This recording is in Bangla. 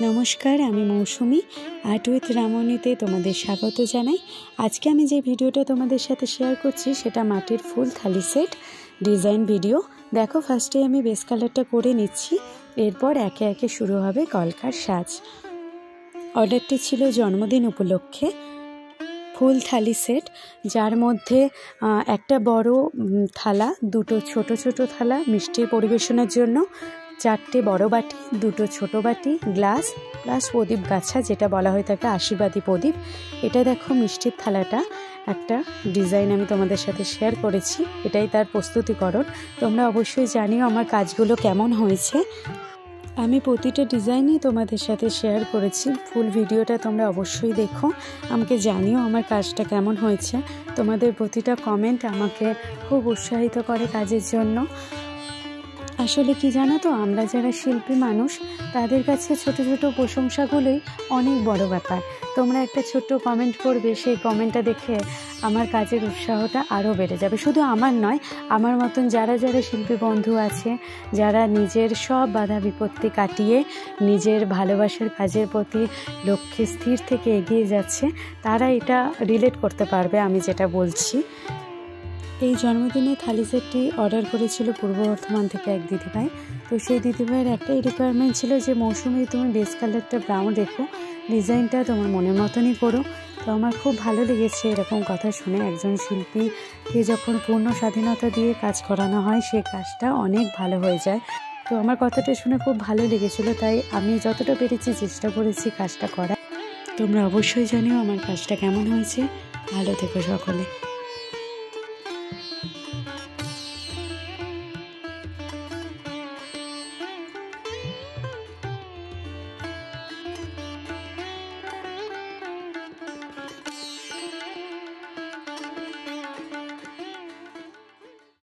নমস্কার, আমি মৌসুমি আর্ট উইথ রামণীতে তোমাদের স্বাগত জানাই। আজকে আমি যে ভিডিওটা তোমাদের সাথে শেয়ার করছি সেটা মাটির ফুল থালি সেট ডিজাইন ভিডিও। দেখো, ফার্স্টে আমি বেস কালারটা করে নিচ্ছি, এরপর একে একে শুরু হবে কলকার সাজ। অর্ডারটি ছিল জন্মদিন উপলক্ষে ফুল থালি সেট, যার মধ্যে একটা বড় থালা, দুটো ছোট ছোট থালা মিষ্টির পরিবেশনের জন্য, চারটে বড় বাটি, দুটো ছোট বাটি, গ্লাস প্লাস প্রদীপ গাছা, যেটা বলা হয়ে থাকে আশীর্বাদী প্রদীপ। এটা দেখো মিষ্টির থালাটা একটা ডিজাইন আমি তোমাদের সাথে শেয়ার করেছি, এটাই তার প্রস্তুতিকরণ। তোমরা অবশ্যই জানিও আমার কাজগুলো কেমন হয়েছে। আমি প্রতিটা ডিজাইনই তোমাদের সাথে শেয়ার করেছি, ফুল ভিডিওটা তোমরা অবশ্যই দেখো, আমাকে জানিও আমার কাজটা কেমন হয়েছে। তোমাদের প্রতিটা কমেন্ট আমাকে খুব উৎসাহিত করে কাজের জন্য। আসলে কি জানো তো, আমরা যারা শিল্পী মানুষ তাদের কাছে ছোট ছোট প্রশংসাগুলোই অনেক বড় ব্যাপার। তোমরা একটা ছোট্ট কমেন্ট করবে, সেই কমেন্টটা দেখে আমার কাজের উৎসাহটা আরও বেড়ে যাবে। শুধু আমার নয়, আমার মতন যারা যারা শিল্পী বন্ধু আছে, যারা নিজের সব বাধা বিপত্তি কাটিয়ে নিজের ভালোবাসার কাজের প্রতি লক্ষ্যে স্থির থেকে এগিয়ে যাচ্ছে, তারা এটা রিলেট করতে পারবে আমি যেটা বলছি। এই জন্মদিনে থালি সেটটি অর্ডার করেছিল পূর্ব বর্ধমান থেকে এক দিদিভাই। তো সেই দিদিভাইয়ের একটাই রিকোয়ারমেন্ট ছিল যে মৌসুমি, তুমি বেস কালারটা ব্রাউন রেখো, ডিজাইনটা তোমার মনের মতনই করো। তো আমার খুব ভালো লেগেছে এরকম কথা শুনে। একজন শিল্পীকে যখন পূর্ণ স্বাধীনতা দিয়ে কাজ করানো হয়, সেই কাজটা অনেক ভালো হয়ে যায়। তো আমার কথাটা শুনে খুব ভালো লেগেছিলো, তাই আমি যতটা পেরেছি চেষ্টা করেছি কাজটা করা। তোমরা অবশ্যই জানিও আমার কাজটা কেমন হয়েছে। ভালো থেকো সকলে।